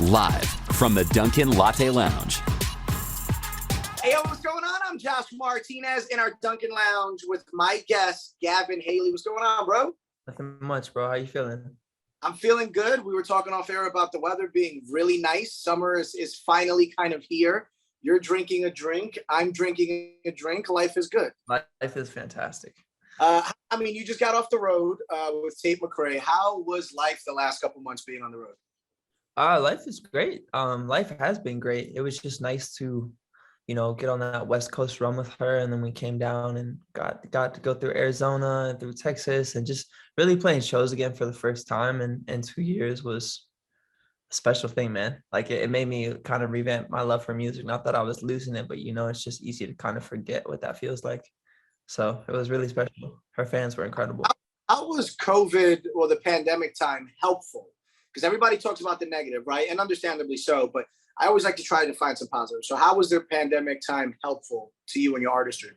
Live from the Dunkin Latte Lounge. Hey, yo, what's going on? I'm Josh Martinez in our Dunkin Lounge with my guest, Gavin Haley. What's going on, bro? Nothing much, bro. How you feeling? I'm feeling good. We were talking off air about the weather being really nice. Summer is finally kind of here. You're drinking a drink. I'm drinking a drink. Life is good. Life is fantastic. You just got off the road with Tate McRae. How was life the last couple months being on the road? Life is great. Life has been great. It was just nice to, get on that West Coast run with her, and then we came down and got to go through Arizona and through Texas, and just really playing shows again for the first time in 2 years was a special thing, man. Like it made me kind of revamp my love for music. Not that I was losing it, but it's just easy to kind of forget what that feels like. So it was really special. Her fans were incredible. How was COVID or the pandemic time helpful? Because everybody talks about the negative, right? And understandably so, but I always like to try to find some positive. So how was the pandemic time helpful to you and your artistry?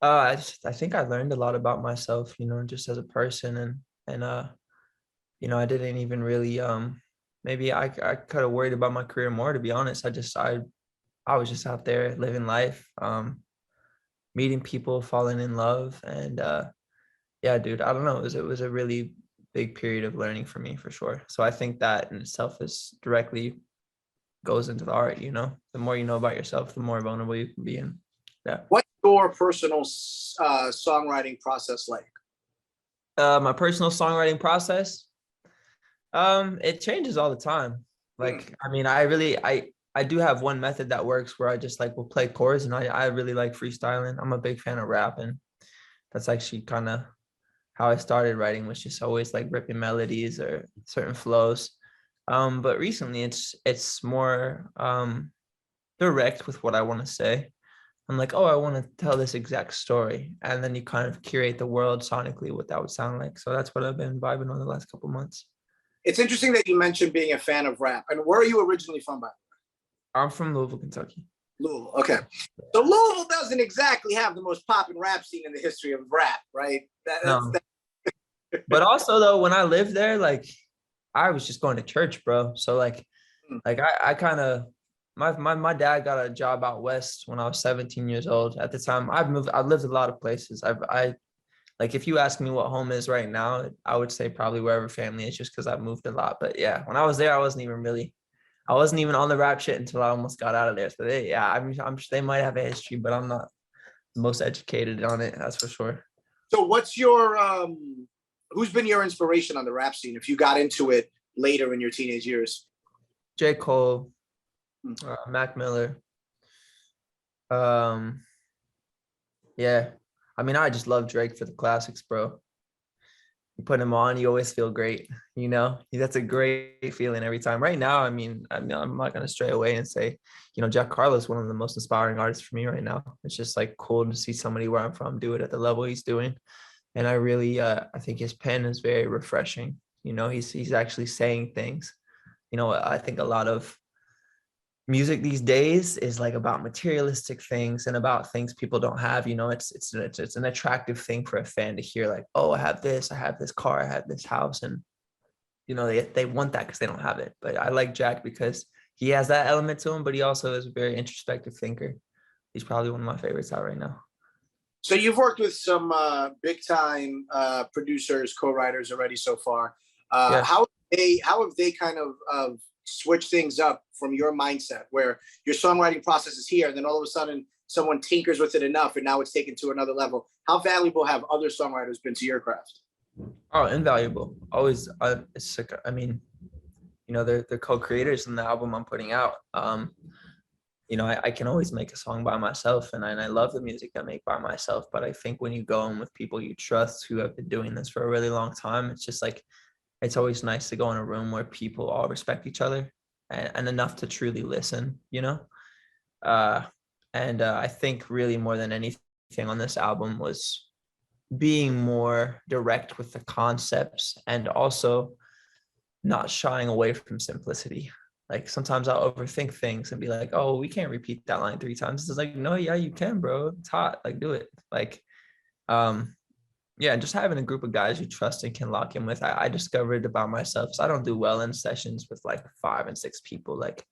I think I learned a lot about myself, just as a person, and I didn't even really maybe I could have worried about my career more, to be honest. I was just out there living life, meeting people, falling in love, and yeah, dude, I don't know. It was a really big period of learning for me, for sure. So I think that in itself is directly goes into the art. The more you know about yourself, the more vulnerable you can be in. Yeah. What's your personal songwriting process like? My personal songwriting process, it changes all the time. Like, I do have one method that works where I just will play chords, and I really like freestyling. I'm a big fan of rap, and that's actually kind of how I started writing, was just always ripping melodies or certain flows. But recently it's more direct with what I want to say. I'm like, oh, I want to tell this exact story. And then you kind of curate the world sonically what that would sound like. So that's what I've been vibing on the last couple months. It's interesting that you mentioned being a fan of rap. And where are you originally from, by the way? I'm from Louisville, Kentucky. Louisville, okay. So Louisville doesn't exactly have the most poppin' rap scene in the history of rap, right? No. But also, though, when I lived there, I was just going to church, bro. So I kind of, my dad got a job out west when I was 17 years old. At the time, I've lived a lot of places. If you ask me what home is right now, I would say probably wherever family is, just because I've moved a lot. But yeah, when I was there, I wasn't even on the rap shit until I almost got out of there. So I'm sure they might have a history, but I'm not the most educated on it. That's for sure. So what's your, who's been your inspiration on the rap scene if you got into it later in your teenage years? J. Cole, Mac Miller. Yeah. I just love Drake for the classics, bro. You put him on, you always feel great. That's a great feeling every time. Right now, I'm not gonna stray away and say, Jack Harlow's one of the most inspiring artists for me right now. It's just cool to see somebody where I'm from do it at the level he's doing. And I really, I think his pen is very refreshing. He's actually saying things. I think a lot of music these days is about materialistic things and about things people don't have. It's an attractive thing for a fan to hear, oh, I have this car, I have this house, and they want that because they don't have it. But I like Jack because he has that element to him, but he also is a very introspective thinker. He's probably one of my favorites out right now. So you've worked with some big time producers, co-writers already so far. Yeah. How have they kind of switch things up from your mindset, where your songwriting process is here, and then all of a sudden someone tinkers with it enough and now it's taken to another level? How valuable have other songwriters been to your craft? Oh, invaluable. Always. It's they're co-creators in the album I'm putting out. I can always make a song by myself, and I love the music I make by myself. But I think when you go in with people you trust who have been doing this for a really long time, it's just it's always nice to go in a room where people all respect each other and enough to truly listen, I think really more than anything on this album was being more direct with the concepts, and also not shying away from simplicity. Sometimes I'll overthink things and be like, oh, we can't repeat that line 3 times. It's no, yeah, you can, bro. It's hot. Do it. Yeah, just having a group of guys you trust and can lock in with. I discovered about myself. So I don't do well in sessions with like 5 and 6 people. Like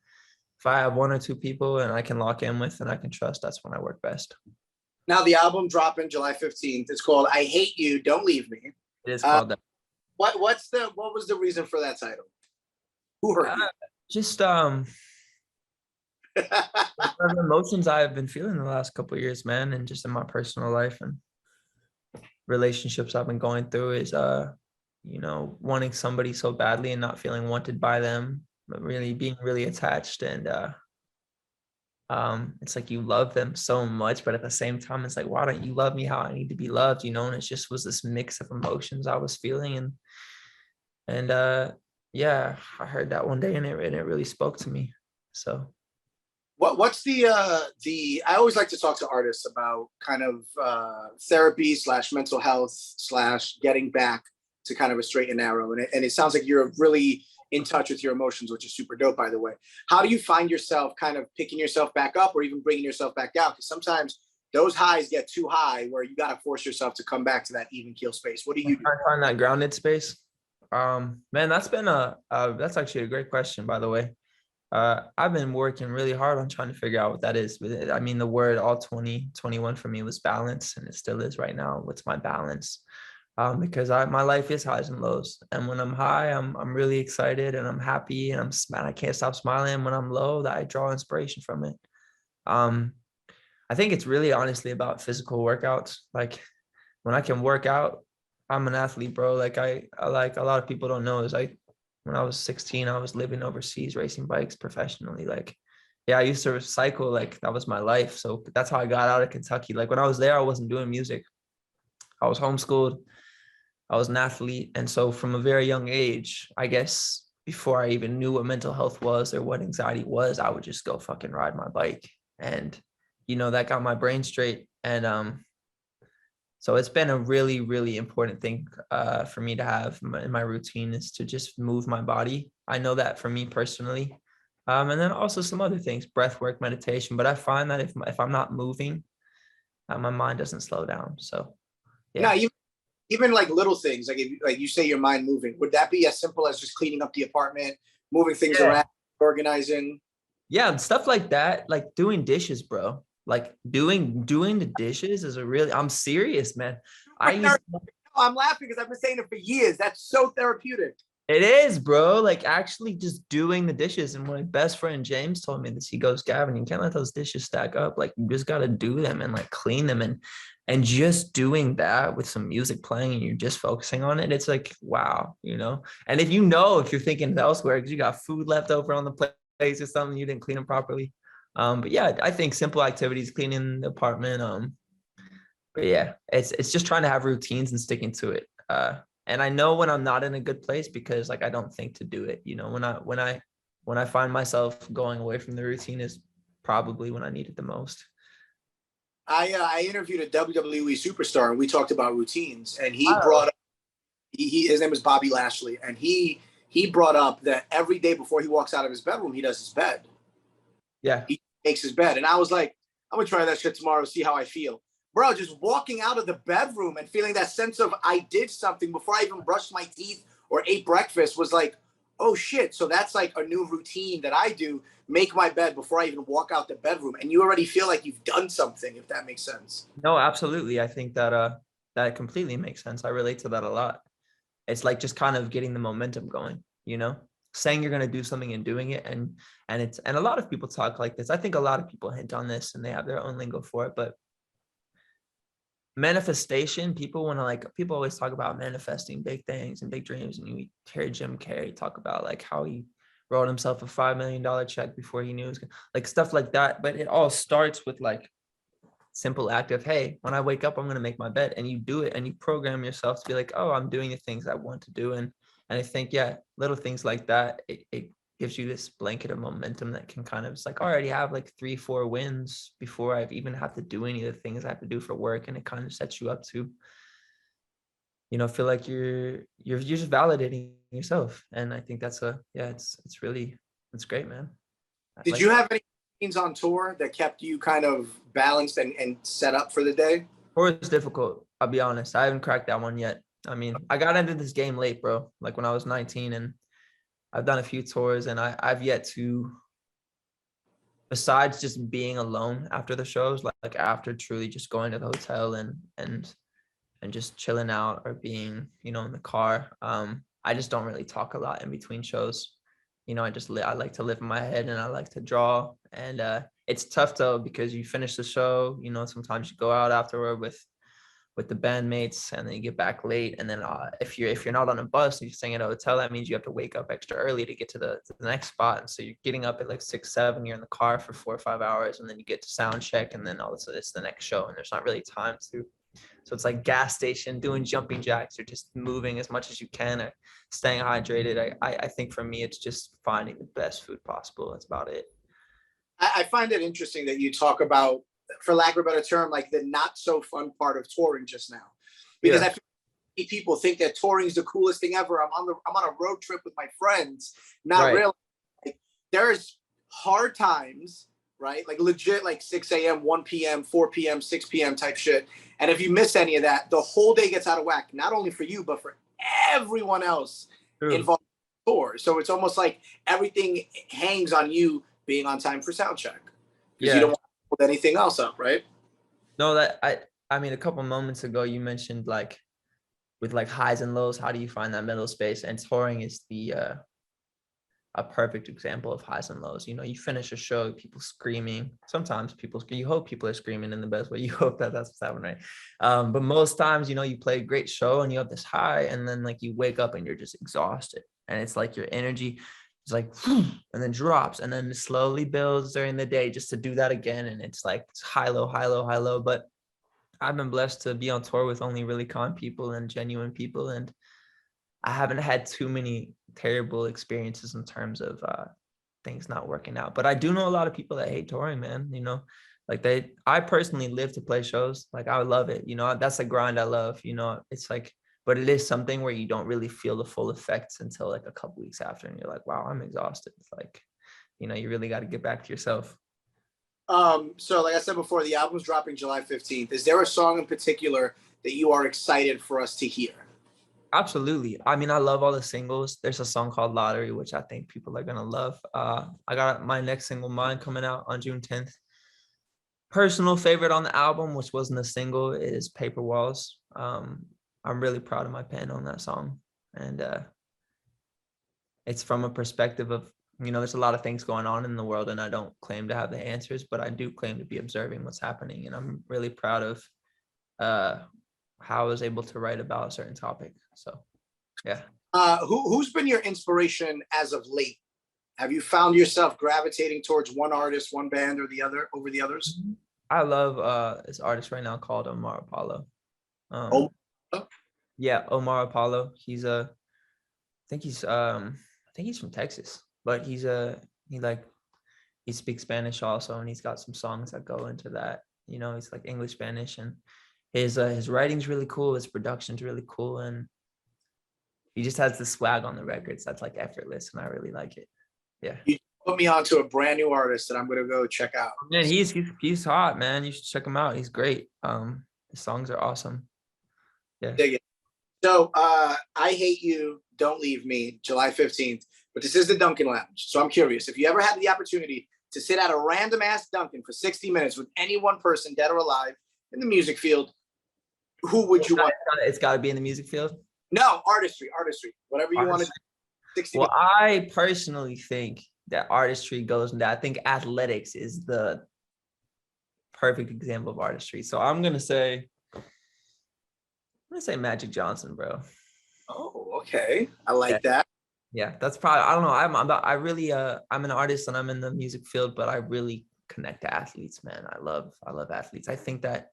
if I have 1 or 2 people and I can lock in with and I can trust, that's when I work best. Now the album dropping July 15th. It's called I Hate You, Don't Leave Me. It is called that. What was the reason for that title? Who hurt you? Just whatever emotions I've been feeling the last couple of years, man, and just in my personal life and relationships I've been going through is wanting somebody so badly and not feeling wanted by them, but really being really attached. And it's like you love them so much, but at the same time, it's like, why don't you love me how I need to be loved? And it just was this mix of emotions I was feeling. And yeah, I heard that one day and it really spoke to me. So what's the I always like to talk to artists about kind of therapy / mental health / getting back to kind of a straight and narrow. And it sounds like you're really in touch with your emotions, which is super dope, by the way. How do you find yourself kind of picking yourself back up or even bringing yourself back down? Because sometimes those highs get too high where you got to force yourself to come back to that even keel space. What do you do? I find that grounded space. Man, that's been that's actually a great question, by the way. I've been working really hard on trying to figure out what that is. I mean, the word all 2021 for me was balance, and it still is right now. What's my balance? Because my life is highs and lows, and when I'm high, I'm really excited and I'm happy and I can't stop smiling. When I'm low, that I draw inspiration from it. I think it's really honestly about physical workouts. Like when I can work out, I'm an athlete, bro. Like I like a lot of people don't know is when I was 16, I was living overseas, racing bikes professionally. Like, yeah, I used to cycle. Like that was my life. So that's how I got out of Kentucky. Like when I was there, I wasn't doing music. I was homeschooled. I was an athlete. And so from a very young age, I guess before I even knew what mental health was or what anxiety was, I would just go fucking ride my bike. And, that got my brain straight. And so it's been a really, really important thing for me to have in my routine is to just move my body. I know that for me personally. And then also some other things, breath work, meditation. But I find that if I'm not moving, my mind doesn't slow down. So, yeah. No, even like little things, like if like you say your mind moving, would that be as simple as just cleaning up the apartment, moving things around, organizing? Yeah, stuff like that, like doing dishes, bro. Like doing the dishes is I'm serious, man. I'm laughing because I've been saying it for years. That's so therapeutic. It is, bro. Like actually just doing the dishes. And my best friend James told me this. He goes, Gavin, you can't let those dishes stack up. Like you just got to do them and like clean them. And just doing that with some music playing and you're just focusing on it. It's like, wow, And if you're thinking elsewhere because you got food left over on the plate or something, you didn't clean them properly. But yeah, I think simple activities, cleaning the apartment. But yeah, it's just trying to have routines and sticking to it. And I know when I'm not in a good place because like I don't think to do it. When I find myself going away from the routine is probably when I need it the most. I interviewed a WWE superstar and we talked about routines, and he brought up his name was Bobby Lashley, and he brought up that every day before he walks out of his bedroom, he does his bed. Yeah, he makes his bed, and I was like, I'm gonna try that shit tomorrow, see how I feel. Bro, just walking out of the bedroom and feeling that sense of I did something before I even brushed my teeth or ate breakfast was like, oh shit. So that's like a new routine that I do, make my bed before I even walk out the bedroom. And you already feel like you've done something, if that makes sense. No, absolutely. I think that that completely makes sense. I relate to that a lot. It's like just kind of getting the momentum going, saying you're going to do something and doing it. And a lot of people talk like this. I think a lot of people hint on this and they have their own lingo for it, but manifestation, people always talk about manifesting big things and big dreams. And you hear Jim Carrey talk about like how he wrote himself a $5 million check before he knew it was like stuff like that. But it all starts with like simple act of, hey, when I wake up, I'm going to make my bed, and you do it and you program yourself to be like, oh, I'm doing the things I want to do. And I think, yeah, little things like that, it gives you this blanket of momentum that can kind of, it's like, I already have like 3-4 wins before I've even have to do any of the things I have to do for work. And it kind of sets you up to, feel like you're just validating yourself. And I think that's it's great, man. Did you have any things on tour that kept you kind of balanced and set up for the day? Tour is difficult. I'll be honest, I haven't cracked that one yet. I mean, I got into this game late, bro, like when I was 19, and I've done a few tours, and I've yet to, besides just being alone after the shows, like after truly just going to the hotel and just chilling out or being, you know, in the car. I just don't really talk a lot in between shows. You know, I like to live in my head and I like to draw. And it's tough though, because you finish the show, you know, sometimes you go out afterward with the bandmates and then you get back late. And then if you're not on a bus and you're staying at a hotel, that means you have to wake up extra early to get to the next spot. And so you're getting up at like 6, 7, you're in the car for 4 or 5 hours, and then you get to sound check, and then all of a sudden it's the next show, and there's not really time to. So it's like gas station, doing jumping jacks, or just moving as much as you can, or staying hydrated. I think for me, it's just finding the best food possible. That's about it. I find it interesting that you talk about, for lack of a better term, like the not so fun part of touring just now, because I feel people think that touring is the coolest thing ever. I'm on a road trip with my friends, not really. Like, there's hard times, right? Like legit, like 6 a.m., 1 p.m., 4 p.m., 6 p.m. type shit. And if you miss any of that, the whole day gets out of whack, not only for you, but for everyone else involved in the tour. So it's almost like everything hangs on you being on time for sound check, because you don't want to hold anything else up, right? No, I mean, a couple moments ago, you mentioned like with like highs and lows, how do you find that middle space? And touring is a perfect example of highs and lows. You know, you finish a show, people screaming. Sometimes you hope people are screaming in the best way. You hope that that's what's happening, right? But most times, you know, you play a great show and you have this high, and then like you wake up and you're just exhausted, and it's like your energy is like, and then drops, and then it slowly builds during the day just to do that again. And it's like it's high, low, high, low, high, low. But I've been blessed to be on tour with only really kind people and genuine people, and I haven't had too many terrible experiences in terms of things not working out. But I do know a lot of people that hate touring, man. You know, like I personally live to play shows. Like I love it. You know, that's a grind I love. You know, it's like, but it is something where you don't really feel the full effects until like a couple weeks after, and you're like, wow, I'm exhausted. It's like, you know, you really got to get back to yourself. So like I said before, the album's dropping July 15th. Is there a song in particular that you are excited for us to hear? Absolutely. I mean, I love all the singles. There's a song called Lottery, which I think people are going to love. I got my next single, Mine, coming out on June 10th. Personal favorite on the album, which wasn't a single, is Paper Walls. I'm really proud of my pen on that song. And it's from a perspective of, you know, there's a lot of things going on in the world, and I don't claim to have the answers, but I do claim to be observing what's happening. And I'm really proud of how I was able to write about a certain topic. So, yeah. Who's been your inspiration as of late? Have you found yourself gravitating towards one artist, one band, or the other over the others? I love this artist right now called Omar Apollo. Yeah, Omar Apollo. He's I think he's from Texas, but he speaks Spanish also, and he's got some songs that go into that. You know, he's like English, Spanish, and his writing's really cool. His production's really cool, and he just has the swag on the records that's like effortless, and I really like it. Yeah. You put me onto a brand new artist that I'm gonna go check out. Man, he's hot, man. You should check him out. He's great. His songs are awesome. Yeah. So I Hate You, Don't Leave Me, July 15th. But this is the Dunkin Lounge. So I'm curious, if you ever had the opportunity to sit at a random ass Dunkin for 60 minutes with any one person, dead or alive, in the music field, who would you want? It's got to be in the music field? No, artistry, whatever you want to do. 60 well, I personally think that artistry goes into, I think athletics is the perfect example of artistry. So I'm going to say Magic Johnson, bro. Oh, okay. I like that. Yeah, that's probably, I don't know. I'm an artist and I'm in the music field, but I really connect to athletes, man. I love athletes. I think that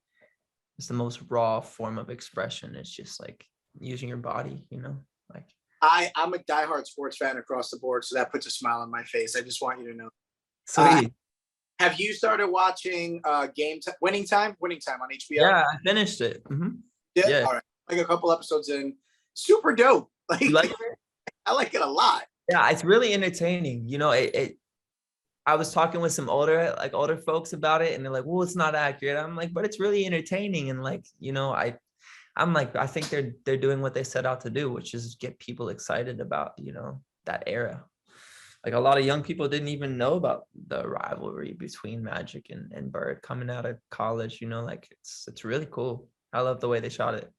it's the most raw form of expression. It's just like using your body, you know, like. I'm a diehard sports fan across the board, so that puts a smile on my face. I just want you to know. Sweet. Have you started watching Winning Time on HBO? Yeah, I finished it. Mm-hmm. Yeah. All right. Like a couple episodes in. Super dope. Like it? I like it a lot. Yeah, it's really entertaining. You know, I was talking with some older folks about it, and they're like, well, it's not accurate. I'm like, but it's really entertaining. And like, you know, I'm like, I think they're doing what they set out to do, which is get people excited about, that era. Like a lot of young people didn't even know about the rivalry between Magic and Bird coming out of college, like it's really cool. I love the way they shot it.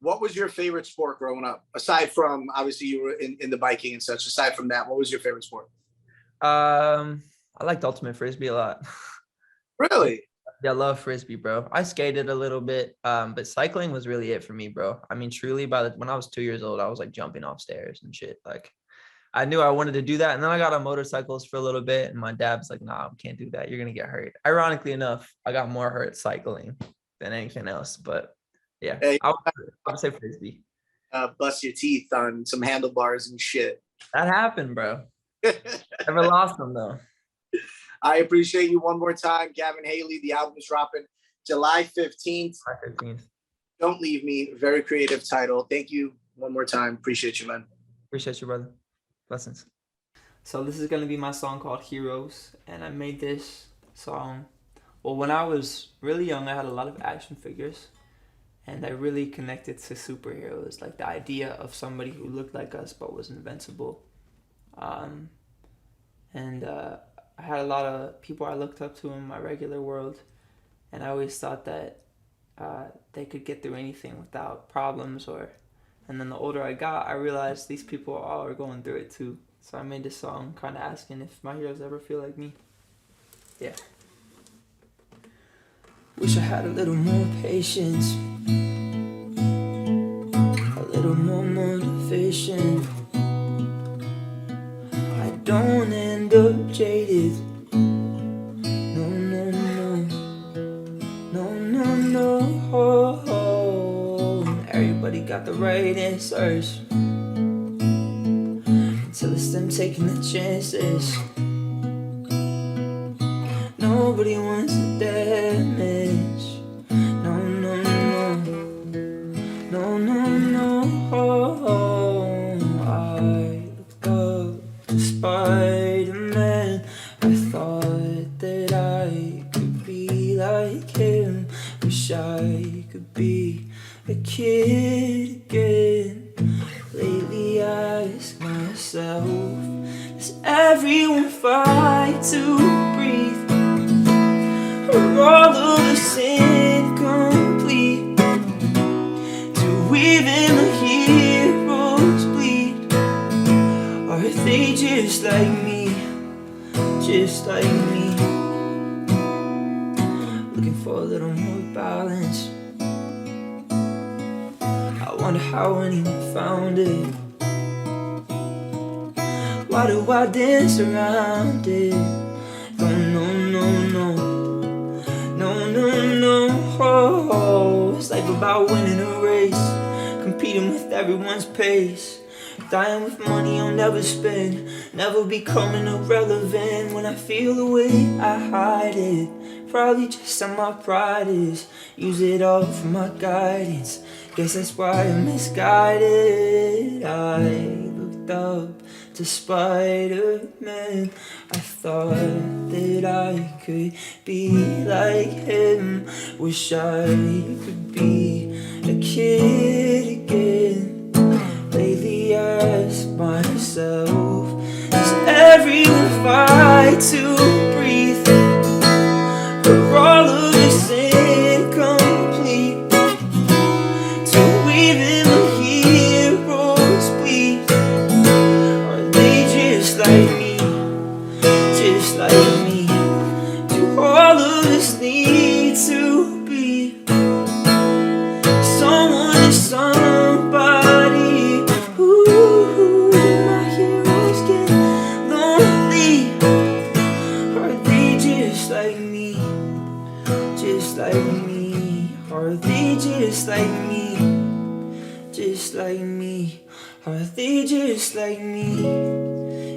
What was your favorite sport growing up? Aside from obviously you were in the biking and such, aside from that, what was your favorite sport? I liked ultimate frisbee a lot. Really? Yeah, I love frisbee, bro. I skated a little bit, but cycling was really it for me, bro. I mean, truly, when I was 2 years old, I was like jumping off stairs and shit. Like, I knew I wanted to do that, and then I got on motorcycles for a little bit, and my dad was like, "Nah, we can't do that. You're gonna get hurt." Ironically enough, I got more hurt cycling than anything else. But yeah, Hey, I would say frisbee. bust your teeth on some handlebars and shit. That happened, bro. Never lost them though. I appreciate you one more time, Gavin Haley. The album is dropping July 15th. Don't Leave Me. Very creative title. Thank you one more time. Appreciate you, man. Appreciate you, brother. Blessings. So this is going to be my song called Heroes. And I made this song. Well, when I was really young, I had a lot of action figures. And I really connected to superheroes. Like the idea of somebody who looked like us but was invincible. I had a lot of people I looked up to in my regular world, and I always thought that they could get through anything without problems. And then the older I got, I realized these people all are going through it too. So I made this song kind of asking if my heroes ever feel like me. Yeah. Wish I had a little more patience, a little more motivation. I don't end up jaded. No, no, no. No, no, no. Everybody got the right answers until it's them taking the chances. Nobody wants the damage. No, no, no. No, no, no. I looked up to Spider-Man. I thought that I could be like him. Wish I could be a kid again. Lately I ask myself, does everyone fight to breathe? Or all of us incomplete? Do even the heroes bleed? Are they just like me? Just like me? Looking for a little more balance. I wonder how anyone found it. Why do I dance around it? Don't know, no, no. No, no, no. Oh, it's life about winning a race, competing with everyone's pace. Dying with money I'll never spend, never becoming irrelevant. When I feel the way I hide it, probably just how my pride is. Use it all for my guidance, guess that's why I'm misguided. I looked up to Spider-Man. I thought that I could be like him. Wish I could be a kid again. Lately I ask myself, does everyone fight to breathe? Or all of us incomplete? Do even the heroes bleed? Are they just like me? Just like me? Do all of us need to be someone to somebody? Ooh, my heroes get lonely. Are they just like me? Just like me? Are they just like me? Just like me? Are they just like me?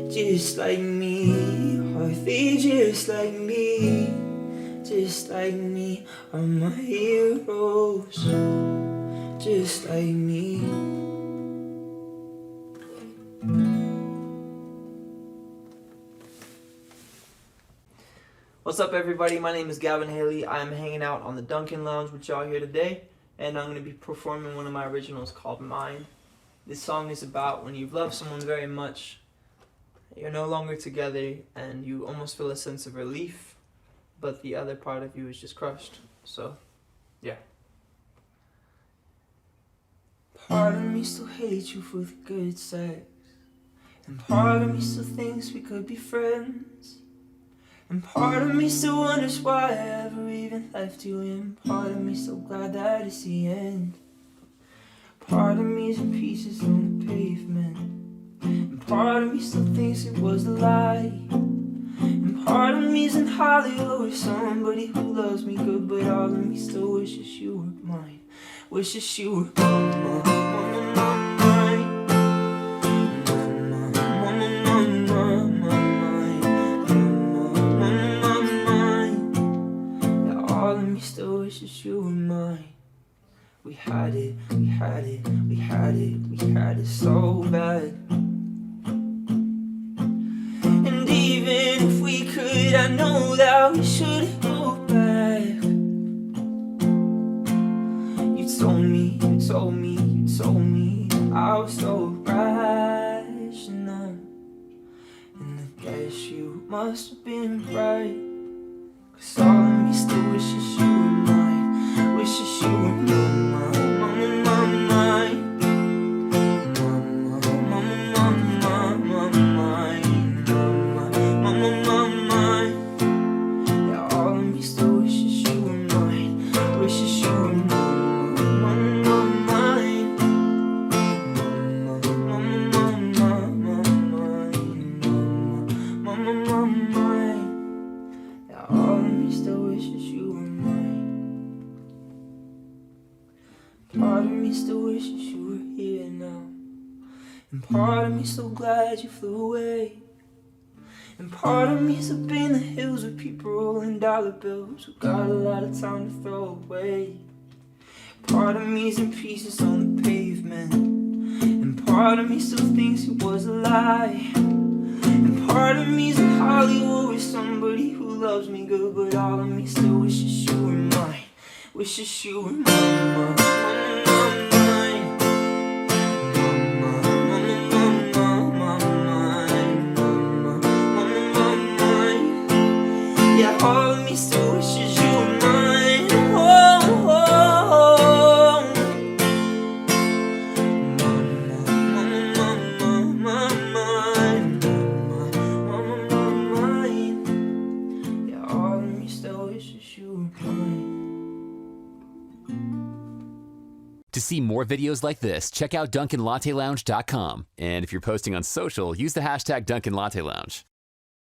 Just like me? Are they just like me? Just like me? Are my heroes just like me? What's up, everybody? My name is Gavin Haley. I'm hanging out on the Dunkin Lounge with y'all here today. and I'm going to be performing one of my originals called Mine. This song is about when you've loved someone very much, you're no longer together, and you almost feel a sense of relief, but the other part of you is just crushed. So, yeah. Part of me still hates you for the good sex, and part of me still thinks we could be friends, and part of me still wonders why I ever even left you, and part of me still glad that it's the end. Part of me's in pieces on the pavement, and part of me still thinks it was a lie, and part of me's in Hollywood with somebody who loves me good, but all of me still wishes you were mine, wishes you were mine. Still wishes you were mine. We had it, we had it, we had it, we had it so bad. And even if we could, I know that we shouldn't go back. You told me, you told me, you told me that I was so rational, and I guess you must have been right. 'Cause all of me still wishes you were mine, wishes you were mine, mine, mine, mine, mine, mine, mine. Yeah, all of me still wishes you were mine, wishes you were mine, mine, mine, mine. All of me still wishes you were mine. Part of me still wishes you were here now, and part of me so glad you flew away, and part of me's up in the hills with people rolling dollar bills who got a lot of time to throw away. Part of me's in pieces on the pavement, and part of me still thinks it was a lie, and part of me's in Hollywood with somebody who loves me good, but all of me still wishes you were mine, wishes you were mine, mine, mine. Yeah, all of me still wishes you were mine. Oh, oh, oh. All of me still wishes you were mine. To see more videos like this, check out DunkinLatteLounge.com. And if you're posting on social, use the hashtag DunkinLatteLounge.